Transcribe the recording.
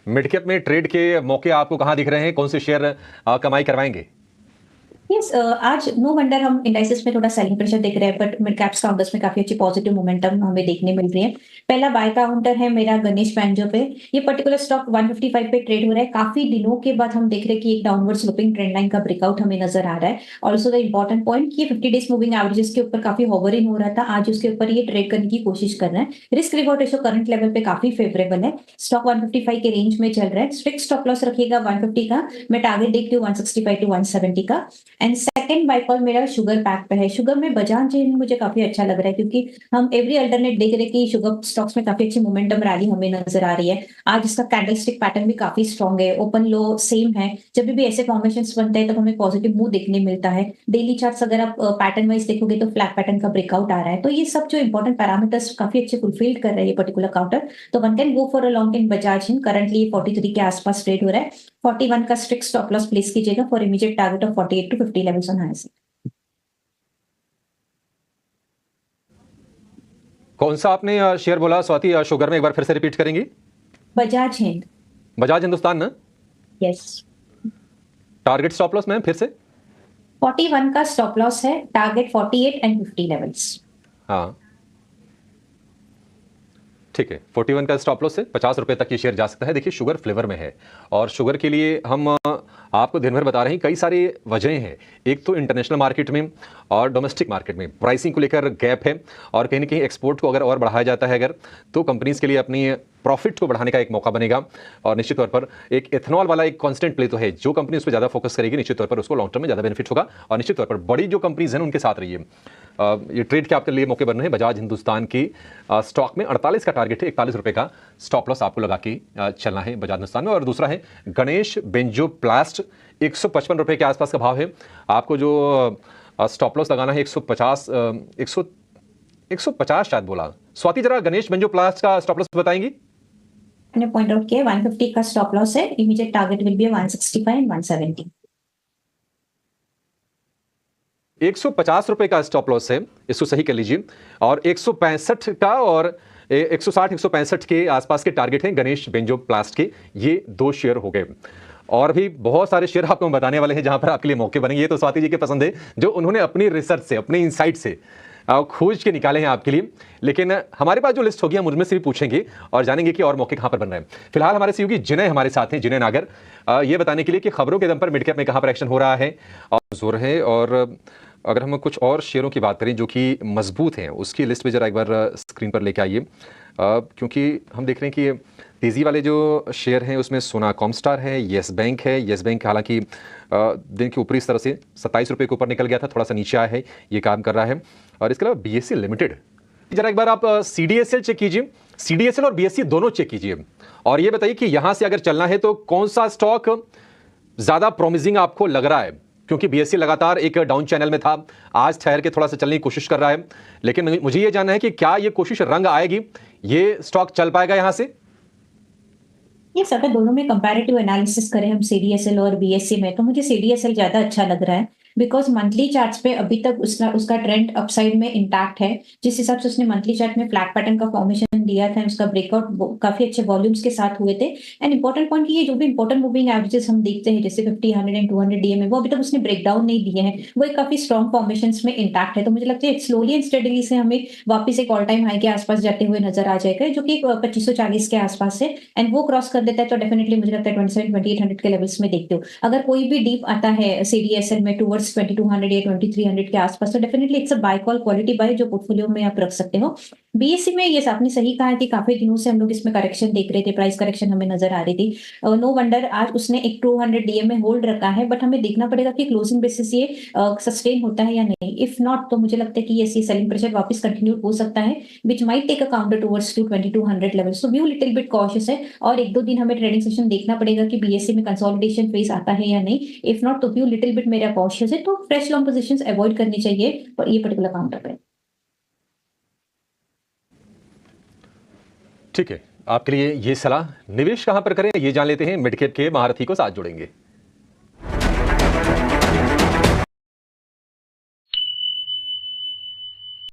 Mid cap में trade के मौके आपको कहां दिख रहे हैं? कौन से शेयर कमाई करवाएंगे? यस, आज नो वंडर हम इंडाइसेस में थोड़ा सेलिंग प्रेशर देख रहे हैं, बट मिड कैप्स काउंटर्स में काफी अच्छी पॉजिटिव मोमेंटम हमें देखने मिल रही है। पहला बाय काउंटर है मेरा गणेश बैंजो पे। ये पर्टिकुलर स्टॉक 155 पे ट्रेड हो रहा है। काफी दिनों के बाद हम देख रहे हैं कि एक डाउनवर्ड स्लोपिंग ट्रेंड लाइन का ब्रेकआउट हमें नजर आ रहा है। ऑल्सो द इंपॉर्टेंट पॉइंट कि 50 डेज मूविंग एवरेजेस के ऊपर काफी होवरिंग हो रहा था, आज उसके ऊपर ये ट्रेड करने की कोशिश कर रहे हैं। Risk reward ratio current level पे काफी फेवरेबल है। स्टॉक 155 के रेंज में चल रहा है। स्ट्रिक्ट स्टॉप लॉस रखिएगा 150 का। मैं टारगेट देखती हूँ 165 टू 170 का। एंड सेकंड बाय कॉल मेरा शुगर पैक पे है। शुगर में बजाज चेन मुझे काफी अच्छा लग रहा है, क्योंकि हम एवरी अल्टरनेट देख रहे हैं कि शुगर स्टॉक्स में काफी अच्छी मोमेंटम रैली हमें नजर आ रही है। आज इसका कैंडलस्टिक पैटर्न भी काफी स्ट्रॉन्ग है, ओपन लो सेम है। जब भी ऐसे फॉर्मेशंस बनते हैं तब हमें पॉजिटिव मूव देखने मिलता है। डेली चार्ट्स अगर आप पैटर्न वाइज देखोगे तो फ्लैट पैटर्न का ब्रेकआउट आ रहा है। तो ये सब जो इंपॉर्टेंट पैरामीटर्स काफी अच्छे फुलफिल्ड कर रहे हैं ये पर्टिकुलर काउंटर। तो one can go for a long in Bajaj in. Currently 43 के आसपास ट्रेड हो रहा है। 41 का स्ट्रिक्ट स्टॉप लॉस प्लेस कीजिएगा for immediate target of 48 to 50 levels on high. कौन सा आपने शेयर बोला स्वाति? शुगर में एक बार फिर से रिपीट करेंगी? बजाज हिंद। बजाज हिंदुस्तान ना? Yes. Target stop loss ma'am फिर से? 41 का स्टॉप लॉस है, टारगेट 48 एंड 50 लेवल्स। हाँ ठीक है, 41 का स्टॉप लॉस से 50 रुपए तक ये शेयर जा सकता है। देखिए शुगर फ्लेवर में है और शुगर के लिए हम आपको दिन भर बता रहे हैं, कई सारी वजहें हैं। एक तो इंटरनेशनल मार्केट में और डोमेस्टिक मार्केट में प्राइसिंग को लेकर गैप है, और कहीं ना कहीं एक्सपोर्ट को अगर और बढ़ाया जाता है अगर, तो कंपनीज के लिए अपनी प्रॉफिट को बढ़ाने का एक मौका बनेगा। और निश्चित तौर पर एक इथेनॉल वाला एक कांस्टेंट प्ले तो है, जो कंपनी उस पर ज़्यादा फोकस करेगी निश्चित तौर पर उसको लॉन्ग टर्म में ज़्यादा बेनिफिट होगा। और निश्चित तौर पर बड़ी जो कंपनीज हैं उनके साथ रहिए। ये ट्रेड के आपके लिए मौके बन रहे हैं। बजाज हिंदुस्तान की स्टॉक में 48 का टारगेट है, 41 रुपए का स्टॉप लॉस आपको लगा के चलना है बजाज हिंदुस्तान में। और दूसरा है गणेश बेंजोप्लास्ट, 155 रुपए के आसपास का भाव है। आपको जो स्टॉप लॉस लगाना है 150, 150 शायद बोला स्वाति। जरा गणेश बेंजोप्लास्ट का स्टॉप लॉस बताएंगी? मैंने पॉइंट आउट किया 150 का स्टॉप लॉस है, immediate target will be 165 and 170। 150 रुपए का स्टॉप लॉस है, इसको सही कर लीजिए। और 165 का और 160 165 के आसपास के टारगेट हैं गणेश बेंजोप्लास्ट के। ये दो शेयर हो गए, और भी बहुत सारे शेयर आपको हम बताने वाले हैं जहां पर आपके लिए मौके बनेंगे। ये तो स्वाति जी के पसंद है, जो उन्होंने अपनी रिसर्च से, अपने इनसाइट से खोज के निकाले हैं आपके लिए। लेकिन हमारे पास जो लिस्ट होगी हम उनमें से भी पूछेंगे और जानेंगे कि और मौके कहां पर बन रहे हैं। फिलहाल हमारे सहयोगी जिनय हमारे साथ हैं, जिनय नागर, ये बताने के लिए कि खबरों के दम पर मिड कैप में कहां पर एक्शन हो रहा है और जोर है। और अगर हम कुछ और शेयरों की बात करें जो कि मजबूत हैं, उसकी लिस्ट में जरा एक बार स्क्रीन पर लेके आइए, क्योंकि हम देख रहे हैं कि तेज़ी वाले जो शेयर हैं उसमें सोना कॉमस्टार है, येस बैंक है। येस बैंक हालांकि दिन के ऊपरी स्तर से 27 रुपये के ऊपर निकल गया था, थोड़ा सा नीचे आया है, ये काम कर रहा है। और इसके अलावा बीएससी लिमिटेड, जरा एक बार आप सीडीएसएल चेक कीजिए, सीडीएसएल और बीएससी दोनों चेक कीजिए, और ये बताइए कि यहां से अगर चलना है तो कौन सा स्टॉक ज़्यादा प्रोमिजिंग आपको लग रहा है। क्योंकि बीएससी लगातार एक डाउन चैनल में था, आज ठहर के थोड़ा सा चलने की कोशिश कर रहा है। लेकिन मुझे ये जानना है कि क्या ये कोशिश रंग आएगी, ये स्टॉक चल पाएगा यहां से? ये अगर दोनों में कंपैरेटिव एनालिसिस करें हम सीडीएसएल और बीएससी में, तो मुझे सीडीएसएल ज्यादा अच्छा लग रहा है, बिकॉज मंथली चार्ट्स पे अभी तक उसका ट्रेंड अपसाइड में इंटैक्ट है। जिस हिसाब से उसने मंथली चार्ट में फ्लैट पैटर्न का फॉर्मेशन दिया था, उसका ब्रेकआउट काफी अच्छे वॉल्यूम्स के साथ हुए थे। एंड इंपॉर्टेंट पॉइंट ये जो भी इंपॉर्टेंट मूविंग एवरेजेस हम देखते हैं जैसे 50, 100 एंड 200 डीएमए, वो अभी तक उसने ब्रेकडाउन नहीं दिए हैं, वो एक काफी स्ट्रॉन्ग फॉर्मेशन में इंटैक्ट है। तो मुझे लगता है स्लोली एंड स्टेडली से हमें वापस एक ऑल टाइम हाई के आसपास जाते हुए नजर आ जाएगा, जो कि 2540 के आसपास है। एंड वो क्रॉस कर देता है तो डेफिनेटली मुझे लगता है 27, 2800 के लेवल्स में देखते हो। अगर कोई भी डीप आता है सीडीएसएल में टुवर्ड्स 2200 या 2300 के आसपास, तो definitely it's a buy call quality buy, जो पोर्टफोलियो में आप रख सकते हो। बीएससी में ये आपने सही कहा है कि काफी दिनों से हम लोग इसमें करेक्शन देख रहे थे, प्राइस करेक्शन हमें नजर आ रही थी। नो वंडर आज उसने एक 200 डीएम में होल्ड रखा है, बट हमें देखना पड़ेगा कि क्लोजिंग बेसिस ये सस्टेन होता है या नहीं। इफ नॉट तो मुझे लगता है कि ये सेलिंग प्रेशर वापस कंटिन्यू हो सकता है, which might take a counter towards to 2200 level. So view little bit cautious है, और एक दो दिन हमें ट्रेडिंग सेशन देखना पड़ेगा कि बीएससी में कंसोलिडेशन फेज आता है या नहीं। इफ नॉट तो व्यू लिटिल बिट मेरा कॉशियस है, तो फ्रेश लॉन्ग पोजीशंस अवॉइड करनी चाहिए और ये पर्टिकुलर काउंटर पे। ठीक है, आपके लिए ये सलाह। निवेश कहां पर करें ये जान लेते हैं, मिड कैप के महारथी को साथ जोड़ेंगे।